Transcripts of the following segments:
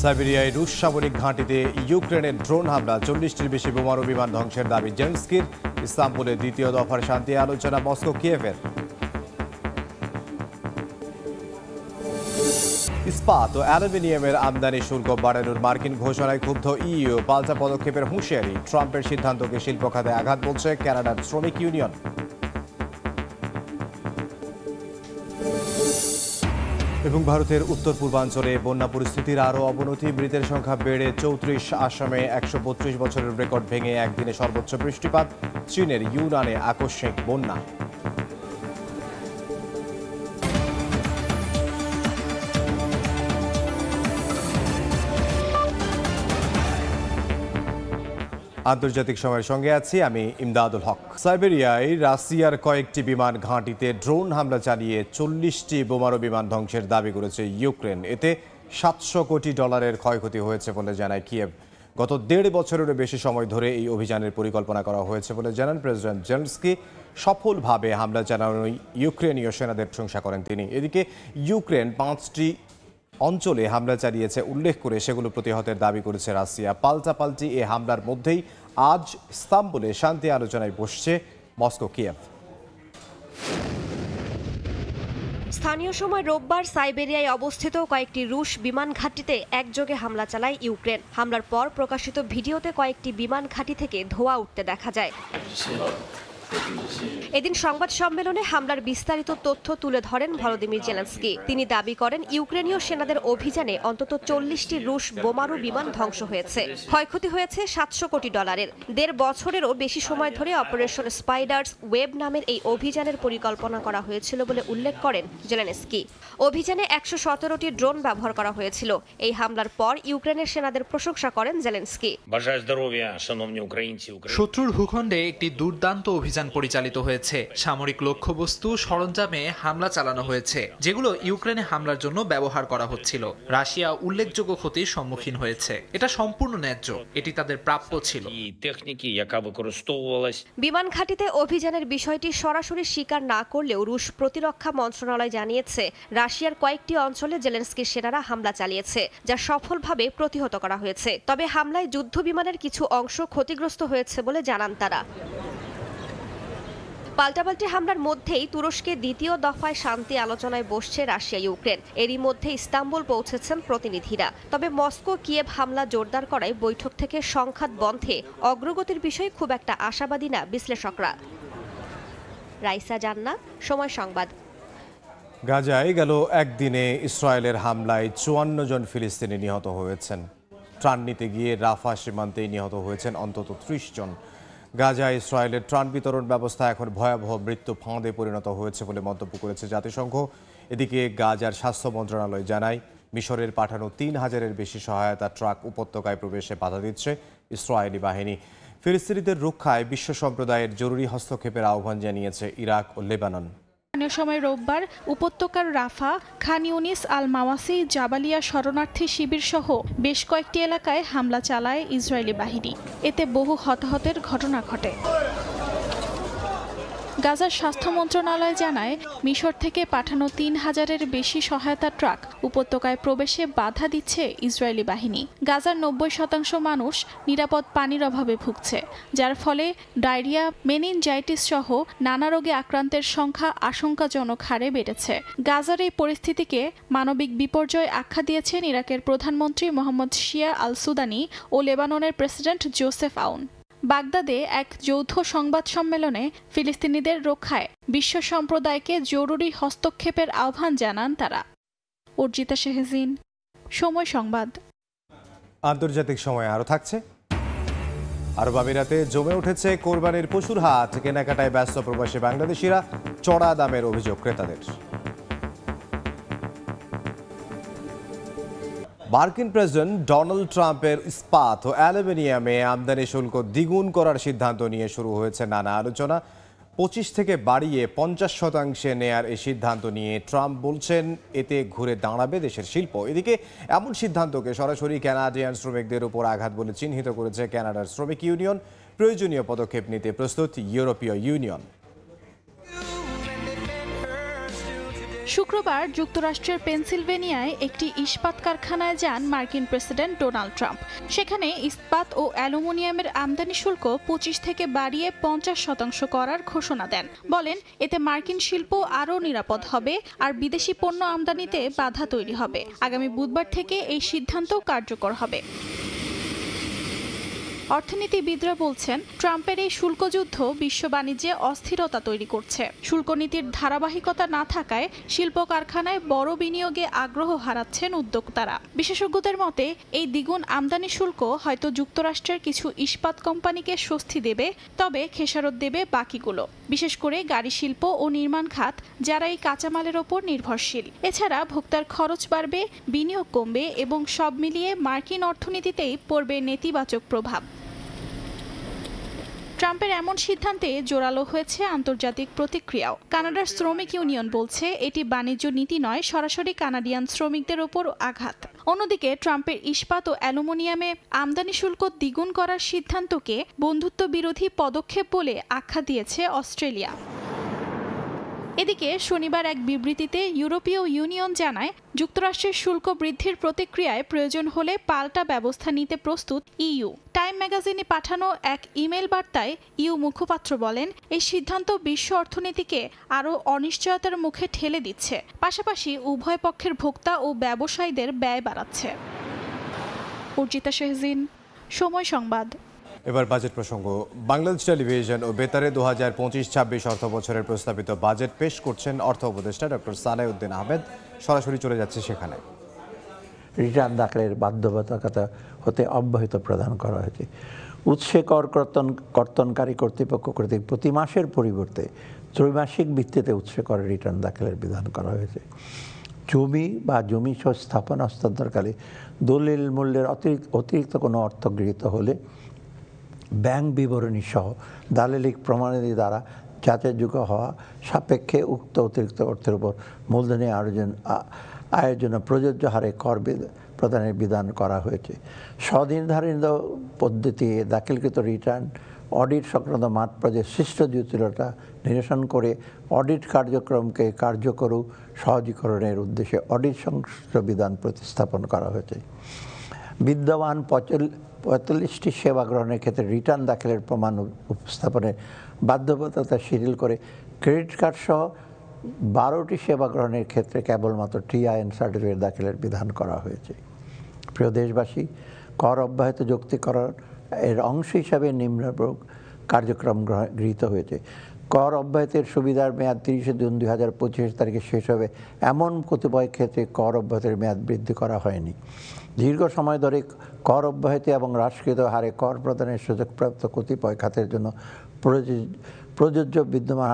সাইবেরিয়ায় রুশ সামরিক ঘাঁটিতে ইউক্রেনের ড্রোন হামলা 40টির বেশি বোমারু বিমান ধ্বংসের দাবি জেলেনস্কির। ইস্তাম্বুলে দ্বিতীয় দফার শান্তি আলোচনা মস্কো কিয়েভের। ইস্পাত ও অ্যালুমিনিয়ামের আমদানি শুল্ক বাড়ানোর মার্কিন ঘোষণায় ক্ষুব্ধ ইইউ। পাল্টা পদক্ষেপের হুঁশিয়ারি। ট্রাম্পের সিদ্ধান্তকে শিল্প খাতে আঘাত বলছে কানাডার শ্রমিক ইউনিয়ন। এবং ভারতের উত্তর পূর্বাঞ্চলে বন্যা পরিস্থিতির আরও অবনতি। মৃতের সংখ্যা বেড়ে 34। আসামে 132 বছরের রেকর্ড ভেঙে একদিনে সর্বোচ্চ বৃষ্টিপাত। চীনের ইউনানে আকস্মিক বন্যা। আন্তর্জাতিক সময়ের সঙ্গে আছি আমি ইমদাদুল হক। সাইবেরিয়ায় রাশিয়ার কয়েকটি বিমান ঘাঁটিতে ড্রোন হামলা চালিয়ে 40টি বোমারু বিমান ধ্বংসের দাবি করেছে ইউক্রেন। এতে $700 কোটি ক্ষয়ক্ষতি হয়েছে বলে জানায় কিয়েভ। গত 1.5 বছরেরও বেশি সময় ধরে এই অভিযানের পরিকল্পনা করা হয়েছে বলে জানান প্রেসিডেন্ট জেলেনস্কি। সফলভাবে হামলা চালানোয় ইউক্রেনীয় সেনাদের প্রশংসা করেন তিনি। এদিকে ইউক্রেন 5টি অঞ্চলে হামলা চালিয়েছে উল্লেখ করে সেগুলো প্রতিহতের দাবি করেছে রাশিয়া। পাল্টাপাল্টি এ হামলার মধ্যেই আজ ইস্তাম্বুলে শান্তি আলোচনায় বসছে মস্কো কিয়েভ। স্থানীয় সময় রোববার সাইবেরিয়ায় অবস্থিত কয়েকটি রুশ বিমান ঘাঁটিতে একযোগে হামলা চালায় ইউক্রেন। হামলার পর প্রকাশিত ভিডিওতে কয়েকটি বিমান ঘাঁটি থেকে ধোঁয়া উঠতে দেখা যায়। এদিন সংবাদ সম্মেলনে হামলার বিস্তারিত তথ্য তুলে ধরেন ভলোদিমির জেলেনস্কি। তিনি দাবি করেন ইউক্রেনীয় সেনাদের অভিযানে অন্তত 40টি রুশ বোমারু বিমান ধ্বংস হয়েছে। ক্ষয়ক্ষতি হয়েছে $700 কোটি। 1.5 বছরেরও বেশি সময় ধরে অপারেশন স্পাইডার্স ওয়েব নামের এই অভিযানের পরিকল্পনা করা হয়েছিল বলে উল্লেখ করেন জেলেনস্কি। অভিযানে 117টি ড্রোন ব্যবহার করা হয়েছিল। এই হামলার পর ইউক্রেনের সেনাদের প্রশংসা করেন জেলেনস্কি। শত্রুর ভূখণ্ডে একটি দুর্দান্ত অভিযান পরিচালিত হয়েছে। সামরিক লক্ষ্যবস্তু সরঞ্জামে হামলা চালানো হয়েছে, যেগুলো ইউক্রেনে হামলার জন্য ব্যবহার করা হচ্ছিল। রাশিয়া উল্লেখযোগ্য ক্ষতির সম্মুখীন হয়েছে। এটা সম্পূর্ণ ন্যায্য, এটি তাদের প্রাপ্য ছিল। বিমান ঘাঁটিতে অভিযানের বিষয়টি সরাসরি স্বীকার না করলেও রুশ প্রতিরক্ষা মন্ত্রণালয় জানিয়েছে রাশিয়ার কয়েকটি অঞ্চলে জেলেনস্কির সেনারা হামলা চালিয়েছে, যা সফলভাবে প্রতিহত করা হয়েছে। তবে হামলায় যুদ্ধ বিমানের কিছু অংশ ক্ষতিগ্রস্ত হয়েছে বলে জানান তারা। পাল্টাপাল্টি হামলার মধ্যেই তুরস্কে দ্বিতীয় দফায় শান্তি আলোচনায় বসছে রাশিয়া ইউক্রেন। এরই মধ্যে ইস্তাম্বুল পৌঁছেছেন প্রতিনিধিরা। তবে মস্কো কিয়েভ হামলা জোরদার করায় বৈঠক থেকে সংঘাত বন্ধে অগ্রগতির বিষয়ে খুব একটা আশাবাদী না বিশ্লেষকরা। রাইসা জান্নাত, সময় সংবাদ। গাজায় গেল একদিনে ইসরায়েলের হামলায় 54 জন ফিলিস্তিনি নিহত হয়েছেন। ত্রাণ নিতে গিয়ে রাফা সীমান্তেই নিহত হয়েছেন অন্তত 30 জন। গাজায় ইসরায়েলের ত্রাণ বিতরণ ব্যবস্থা এখন ভয়াবহ মৃত্যু ফাঁদে পরিণত হয়েছে বলে মন্তব্য করেছে জাতিসংঘ। এদিকে গাজার স্বাস্থ্য মন্ত্রণালয় জানায় মিশরের পাঠানো 3000-এর বেশি সহায়তা ট্রাক উপত্যকায় প্রবেশে বাধা দিচ্ছে ইসরায়েলি বাহিনী। ফিলিস্তিনিদের রক্ষায় বিশ্ব সম্প্রদায়ের জরুরি হস্তক্ষেপের আহ্বান জানিয়েছে ইরাক ও লেবানন। স্থানীয় সময় রোববার উপত্যকার রাফা, খান ইউনিস, আল মাওয়াসি, জাবালিয়া শরণার্থী শিবির সহ বেশ কয়েকটি এলাকায় হামলা চালায় ইসরায়েলি বাহিনী। এতে বহু হতাহতের ঘটনা ঘটে। গাজার স্বাস্থ্য মন্ত্রণালয় জানায় মিশর থেকে পাঠানো 3000-এর বেশি সহায়তা ট্রাক উপত্যকায় প্রবেশে বাধা দিচ্ছে ইসরায়েলি বাহিনী। গাজার 90% মানুষ নিরাপদ পানির অভাবে ভুগছে, যার ফলে ডায়রিয়া, মেনিনজাইটিস সহ নানা রোগে আক্রান্তের সংখ্যা আশঙ্কাজনক হারে বেড়েছে। গাজার এই পরিস্থিতিকে মানবিক বিপর্যয় আখ্যা দিয়েছেন ইরাকের প্রধানমন্ত্রী মোহাম্মদ শিয়া আল সুদানি ও লেবাননের প্রেসিডেন্ট জোসেফ আউন। বাগদাদে এক যৌথ সংবাদ সম্মেলনে ফিলিস্তিনিদের রক্ষায় বিশ্ব সম্প্রদায়কে জরুরি হস্তক্ষেপের আহ্বান জানান তারা। অর্জিতা শেহজিন, সময় সংবাদ। আন্তর্জাতিক সময় আরও থাকছে। আরব আমিরাতে জমে উঠেছে কোরবানির পশুর হাট। কেনাকাটায় ব্যস্ত প্রবাসী বাংলাদেশিরা, চড়া দামের অভিযোগ ক্রেতাদের। মার্কিন প্রেসিডেন্ট ডোনাল্ড ট্রাম্পের ইস্পাত ও অ্যালুমিনিয়ামে আমদানি শুল্ক দ্বিগুণ করার সিদ্ধান্ত নিয়ে শুরু হয়েছে নানা আলোচনা। 25 থেকে বাড়িয়ে 50% নেয়ার এই সিদ্ধান্ত নিয়ে ট্রাম্প বলছেন এতে ঘুরে দাঁড়াবে দেশের শিল্প। এদিকে এমন সিদ্ধান্তকে সরাসরি কানাডিয়ান শ্রমিকদের উপর আঘাত বলে চিহ্নিত করেছে কানাডার শ্রমিক ইউনিয়ন। প্রয়োজনীয় পদক্ষেপ নিতে প্রস্তুত ইউরোপীয় ইউনিয়ন। শুক্রবার যুক্তরাষ্ট্রের পেনসিলভেনিয়ায় একটি ইস্পাত কারখানায় যান মার্কিন প্রেসিডেন্ট ডোনাল্ড ট্রাম্প। সেখানে ইস্পাত ও অ্যালুমিনিয়ামের আমদানি শুল্ক 25 থেকে বাড়িয়ে 50% করার ঘোষণা দেন। বলেন, এতে মার্কিন শিল্প আরও নিরাপদ হবে আর বিদেশি পণ্য আমদানিতে বাধা তৈরি হবে। আগামী বুধবার থেকে এই সিদ্ধান্ত কার্যকর হবে। অর্থনীতিবিদরা বলছেন, ট্রাম্পের এই শুল্কযুদ্ধ বিশ্ব বাণিজ্যে অস্থিরতা তৈরি করছে। শুল্ক নীতির ধারাবাহিকতা না থাকায় শিল্প কারখানায় বড় বিনিয়োগে আগ্রহ হারাচ্ছেন উদ্যোক্তারা। বিশেষজ্ঞদের মতে, এই দ্বিগুণ আমদানি শুল্ক হয়তো যুক্তরাষ্ট্রের কিছু ইস্পাত কোম্পানিকে স্বস্তি দেবে, তবে খেসারত দেবে বাকিগুলো, বিশেষ করে গাড়ি শিল্প ও নির্মাণ খাত, যারা এই কাঁচামালের ওপর নির্ভরশীল। এছাড়া ভোক্তার খরচ বাড়বে, বিনিয়োগ কমবে এবং সব মিলিয়ে মার্কিন অর্থনীতিতেই পড়বে নেতিবাচক প্রভাব। ট্রাম্পের এমন সিদ্ধান্তে জোরালো হয়েছে আন্তর্জাতিক প্রতিক্রিয়াও। কানাডার শ্রমিক ইউনিয়ন বলছে, এটি বাণিজ্য নীতি নয়, সরাসরি কানাডিয়ান শ্রমিকদের ওপর আঘাত। অন্যদিকে ট্রাম্পের ইস্পাত ও অ্যালুমিনিয়ামে আমদানি শুল্ক দ্বিগুণ করার সিদ্ধান্তকে বন্ধুত্ব বিরোধী পদক্ষেপ বলে আখ্যা দিয়েছে অস্ট্রেলিয়া। এদিকে শনিবার এক বিবৃতিতে ইউরোপীয় ইউনিয়ন জানায়, যুক্তরাষ্ট্রের শুল্ক বৃদ্ধির প্রতিক্রিয়ায় প্রয়োজন হলে পাল্টা ব্যবস্থা নিতে প্রস্তুত ইইউ। টাইম ম্যাগাজিনে পাঠানো এক ইমেল বার্তায় ইইউ মুখপাত্র বলেন, এই সিদ্ধান্ত বিশ্ব অর্থনীতিকে আরও অনিশ্চয়তার মুখে ঠেলে দিচ্ছে, পাশাপাশি উভয় পক্ষের ভোক্তা ও ব্যবসায়ীদের ব্যয় বাড়াচ্ছে। অর্জিতা শেহজিন, সময় সংবাদ। এবার বাজেট প্রসঙ্গ। বাংলাদেশ টেলিভিশন ও বেতারে 2025-26 অর্থ বছরের প্রস্তাবিত বাজেট পেশ করছেন অর্থ উপদেষ্টা ডক্টর সালেউদ্দিন আহমেদ। সরাসরি চলে যাচ্ছে সেখানে। রিটার্ন দাখিলের বাধ্যবাধকতা হতে অব্যাহত প্রদান করা হয়েছে। উৎসে কর্তনকারী কর্তৃপক্ষ কর্তৃক প্রতি মাসের পরিবর্তে ত্রৈমাসিক ভিত্তিতে উৎসে করে রিটার্ন দাখিলের বিধান করা হয়েছে। জমি বা জমি সহ স্থাপনা হস্তান্তরকালে দলিল মূল্যের অতিরিক্ত কোনো অর্থ গৃহীত হলে ব্যাংক বিবরণী সহ দালিলিক প্রমাণাদি দ্বারা যাচাইযোগ্য হওয়া সাপেক্ষে উক্ত অতিরিক্ত অর্থের উপর মূলধনী আয়োজনে প্রযোজ্য হারে কর প্রদানের বিধান করা হয়েছে। স্বনির্ধারিত পদ্ধতিতে দাখিলকৃত রিটার্ন অডিট সংক্রান্ত মাঠ পর্যায়ে সৃষ্ট জটিলতা নিরসন করে অডিট কার্যক্রমকে কার্যকর ও সহজীকরণের উদ্দেশ্যে অডিট সংশ্লিষ্ট বিধান প্রতিস্থাপন করা হয়েছে। বিদ্যমান 45টি সেবা গ্রহণের ক্ষেত্রে রিটার্ন দাখিলের প্রমাণ উপস্থাপনের বাধ্যবাধকতা শিথিল করে ক্রেডিট কার্ড সহ 12টি সেবা গ্রহণের ক্ষেত্রে কেবলমাত্র টিআইএন সার্টিফিকেট দাখিলের বিধান করা হয়েছে। প্রিয় দেশবাসী, কর অব্যাহত যৌক্তিকরণ এর অংশ হিসাবে নিম্নরূপ কার্যক্রম গৃহীত হয়েছে। কর অব্যাহতের সুবিধার মেয়াদ 30 জুন 2025 তারিখে শেষ হবে এমন কতিপয় ক্ষেত্রে কর অব্যাহতের মেয়াদ বৃদ্ধি করা হয়নি। দীর্ঘ সময় ধরে কর অব্যাহতি এবং হ্রাসকৃত হারে কর প্রদানের সুযোগপ্রাপ্ত কতিপয় খাতের জন্য প্রযোজ্য বিদ্যমান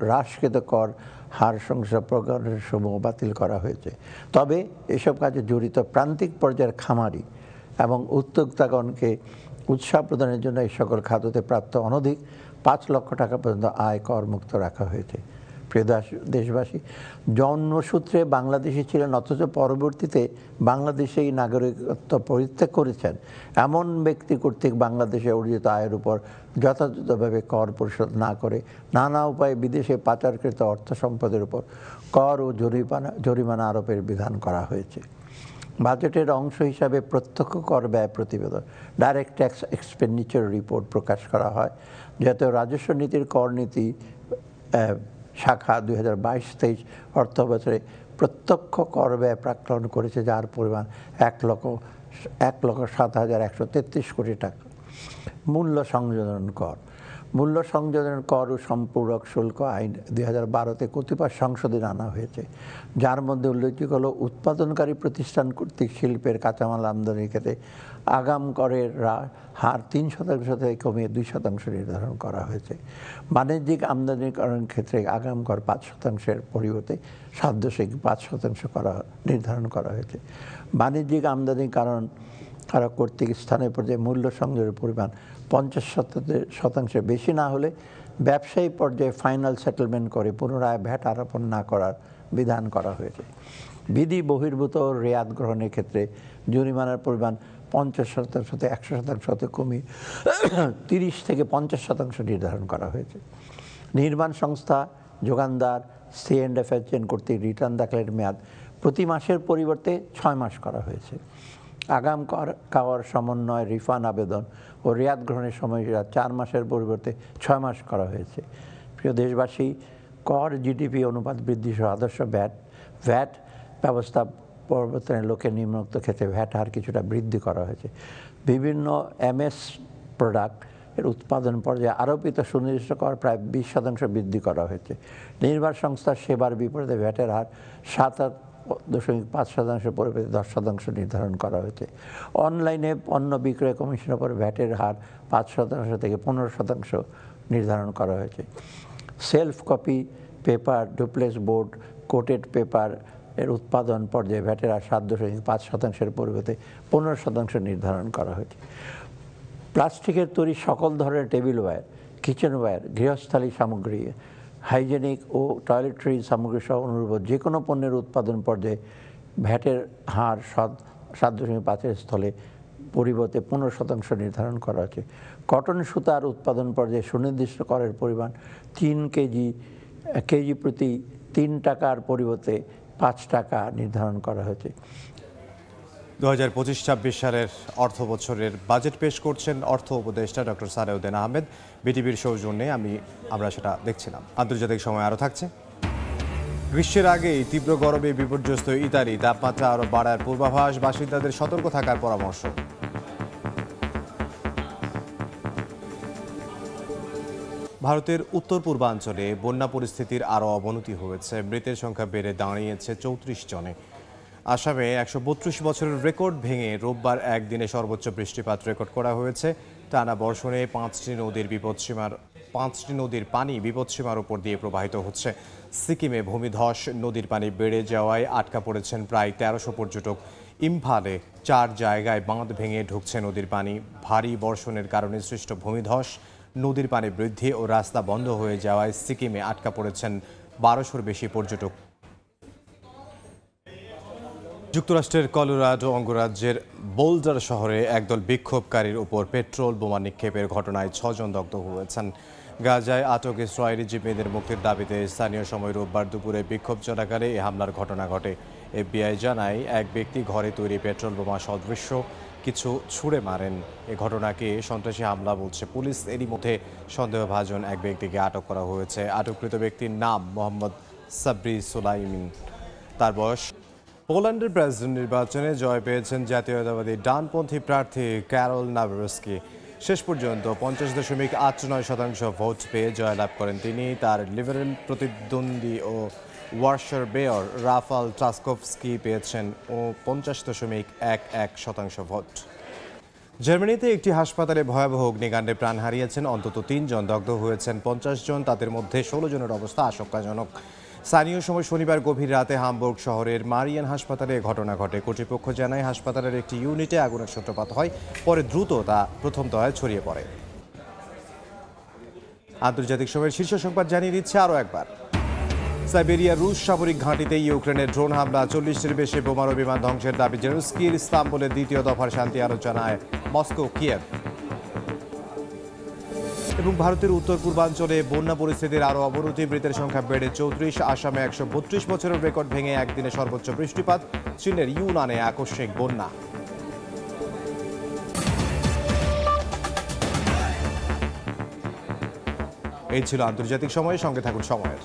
হ্রাসকৃত কর হার সংশ্লিষ্ট প্রকরণের সমূহ বাতিল করা হয়েছে। তবে এসব কাজে জড়িত প্রান্তিক পর্যায়ের খামারি এবং উদ্যোক্তাগণকে উৎসাহ প্রদানের জন্য এই সকল খাততে প্রাপ্ত অনধিক 5 লক্ষ টাকা পর্যন্ত আয় করমুক্ত রাখা হয়েছে। প্রিয় দেশবাসী, জন্মসূত্রে বাংলাদেশি ছিলেন অথচ পরবর্তীতে বাংলাদেশেই নাগরিকত্ব পরিত্যাগ করেছেন এমন ব্যক্তি কর্তৃক বাংলাদেশে অর্জিত আয়ের উপর যথাযথভাবে কর পরিশোধ না করে নানা উপায়ে বিদেশে পাচারকৃত অর্থ সম্পদের উপর কর ও জরিমানা আরোপের বিধান করা হয়েছে। বাজেটের অংশ হিসাবে প্রত্যক্ষ কর ব্যয় প্রতিবেদন ডাইরেক্ট ট্যাক্স এক্সপেন্ডিচার রিপোর্ট প্রকাশ করা হয়। জাতীয় রাজস্ব নীতির কর নীতি শাখা 2022-23 অর্থ বছরে প্রত্যক্ষ কর ব্যয় প্রাক্কলন করেছে, যার পরিমাণ 1,07,133 কোটি টাকা। মূল্য সংযোজন কর কর ও সম্পূরক শুল্ক আইন 2012-তে কতিপয় সংশোধন আনা হয়েছে, যার মধ্যে উল্লেখযোগ্য হল উৎপাদনকারী প্রতিষ্ঠান কর্তৃক শিল্পের কাঁচামাল আমদানির ক্ষেত্রে আগাম করের হার 3% থেকে কমিয়ে 2% নির্ধারণ করা হয়েছে। বাণিজ্যিক আমদানিকরণের ক্ষেত্রে আগাম কর 5%-এর পরিবর্তে 7.5% নির্ধারণ করা হয়েছে। বাণিজ্যিক আমদানিকরণ কর্তৃক স্থানীয় পর্যায়ে মূল্য সংযোগের পরিমাণ 50% বেশি না হলে ব্যবসায়ী পর্যায়ে ফাইনাল সেটেলমেন্ট করে পুনরায় ভ্যাট আরোপণ না করার বিধান করা হয়েছে। বিধি বহির্ভূত রেয়াত গ্রহণের ক্ষেত্রে জরিমানার পরিমাণ 50% থেকে 100% কমিয়ে 30 থেকে 50% নির্ধারণ করা হয়েছে। নির্মাণ সংস্থা, যোগানদার, সিএন্ডএফএচএন কর্তৃক রিটার্ন দাখিলের মেয়াদ প্রতি মাসের পরিবর্তে 6 মাস করা হয়েছে। আগাম কর সমন্বয়, রিফান্ড আবেদন ও রেয়াত গ্রহণের সময়সীমা 4 মাসের পরিবর্তে 6 মাস করা হয়েছে। প্রিয় দেশবাসী, কর জিডিপি অনুপাত বৃদ্ধি সহ আদর্শ ভ্যাট ব্যবস্থা পরিবর্তনের লক্ষ্যে নিম্নোক্ত ক্ষেত্রে ভ্যাট হার কিছুটা বৃদ্ধি করা হয়েছে। বিভিন্ন এমএস প্রোডাক্ট এর উৎপাদন পর্যায়ে আরোপিত সুনির্দিষ্ট কর প্রায় 20% বৃদ্ধি করা হয়েছে। নির্বাহী সংস্থার সেবার বিপরীতে ভ্যাটের হার 7.5% পরিবর্তে 10% নির্ধারণ করা হয়েছে। অনলাইনে পণ্য বিক্রয় কমিশনের উপর ভ্যাটের হার 5% থেকে 15% নির্ধারণ করা হয়েছে। Self copy paper, duplex board, coated paper এর উৎপাদন পর্যায়ে ভ্যাটের হার 7.5% পরিবর্তে 15% নির্ধারণ করা হয়েছে। প্লাস্টিকের তৈরি সকল ধরনের টেবিল ওয়্যার, কিচেনওয়্যার, গৃহস্থালী সামগ্রী, হাইজেনিক ও টয়লেট্রি সামগ্রী সহ অনুরূপ যে কোনো পণ্যের উৎপাদন পর্যায়ে ভ্যাটের হার 7.5% স্থলে পরিবর্তে 15% নির্ধারণ করা হয়েছে। কটন সুতার উৎপাদন পর্যায়ে সুনির্দিষ্ট করের পরিমাণ 3 কেজি প্রতি 3 টাকার পরিবর্তে 5 টাকা নির্ধারণ করা হয়েছে। 2025-26 সালের অর্থ বছরের বাজেট পেশ করছেন অর্থ উপদেষ্টা ডক্টর সালেউদ্দিন আহমেদ। বিটিভির সৌজন্যে আমরা সেটা দেখছিলাম। আন্তর্জাতিক সময় আরও থাকছে। গ্রীষ্মের আগেই তীব্র গরমে বিপর্যস্ত ইতালি, তাপমাত্রা আরও বাড়ার পূর্বাভাস, বাসিন্দাদের সতর্ক থাকার পরামর্শ। ভারতের উত্তর পূর্বাঞ্চলে বন্যা পরিস্থিতির আরও অবনতি হয়েছে। মৃতের সংখ্যা বেড়ে দাঁড়িয়েছে 34 জনে। আসামে 132 বছরের রেকর্ড ভেঙে রোববার একদিনে সর্বোচ্চ বৃষ্টিপাত রেকর্ড করা হয়েছে। টানা বর্ষণে 5টি নদীর পানি বিপদসীমার উপর দিয়ে প্রবাহিত হচ্ছে। সিকিমে ভূমিধস, নদীর পানি বেড়ে যাওয়ায় আটকা পড়েছেন প্রায় 1300 পর্যটক। ইম্ফালে 4 জায়গায় বাঁধ ভেঙে ঢুকছে নদীর পানি। ভারী বর্ষণের কারণে সৃষ্ট ভূমিধস, নদীর পানি বৃদ্ধি ও রাস্তা বন্ধ হয়ে যাওয়ায় সিকিমে আটকা পড়েছেন 1200-র বেশি পর্যটক। যুক্তরাষ্ট্রের কলোরাডো অঙ্গরাজ্যের বোল্ডার শহরে একদল বিক্ষোভকারীর উপর পেট্রোল বোমা নিক্ষেপের ঘটনায় 6 জন দগ্ধ হয়েছেন। গাজায় আটক ইসরায়েলি জিম্মিদের মুক্তির দাবিতে স্থানীয় সময় রোববার দুপুরে বিক্ষোভ চলাকালে এই হামলার ঘটনা ঘটে। এফবিআই জানায় এক ব্যক্তি ঘরে তৈরি পেট্রোল বোমা সদৃশ্য কিছু ছুঁড়ে মারেন। এ ঘটনাকে সন্ত্রাসী হামলা বলছে পুলিশ। এরই মধ্যে সন্দেহভাজন এক ব্যক্তিকে আটক করা হয়েছে। আটককৃত ব্যক্তির নাম মোহাম্মদ সাবরি সুলাইমিন। তার বয়স। পোল্যান্ডের প্রেসিডেন্ট নির্বাচনে জয় পেয়েছেন জাতীয়তাবাদী ডানপন্থী প্রার্থী ক্যারল নাভারস্কি। শেষ পর্যন্ত 50.89% ভোট পেয়ে জয়লাভ করেন তিনি। তার লিবারেল প্রতিদ্বন্দ্বী ও ওয়ার্সার মেয়র রাফাল ট্রাসকোভস্কি পেয়েছেন 50.11% ভোট। জার্মানিতে একটি হাসপাতালে ভয়াবহ অগ্নিকাণ্ডে প্রাণ হারিয়েছেন অন্তত 3 জন, দগ্ধ হয়েছেন 50 জন। তাদের মধ্যে 16 জনের অবস্থা আশঙ্কাজনক। স্থানীয় সময় শনিবার গভীর রাতে হামবুর্গ শহরের মারিয়ান হাসপাতালে ঘটনা ঘটে। কর্তৃপক্ষ জানায় হাসপাতালের একটি ইউনিটে আগুনের সূত্রপাত হয়, পরে দ্রুত তা প্রথম তলায় ছড়িয়ে পড়ে। আন্তর্জাতিক সময়ের শীর্ষ সংবাদ জানিয়ে দিচ্ছে আরও একবার। সাইবেরিয়ার রুশ সামরিক ঘাঁটিতে ইউক্রেনের ড্রোন হামলা, 40টির বেশি বোমারু বিমান ধ্বংসের দাবি জেলেনস্কির। ইস্তাম্বুলের দ্বিতীয় দফার শান্তি আলোচনায় মস্কো, কিয়েভ। এবং ভারতের উত্তর পূর্বাঞ্চলে বন্যা পরিস্থিতির আরও অবনতি, মৃতের সংখ্যা বেড়ে 34। আসামে 132 বছরের রেকর্ড ভেঙে একদিনে সর্বোচ্চ বৃষ্টিপাত। চীনের ইউনানে আকস্মিক বন্যা। এই ছিল আন্তর্জাতিক সময়। সঙ্গে থাকুন সময়ের।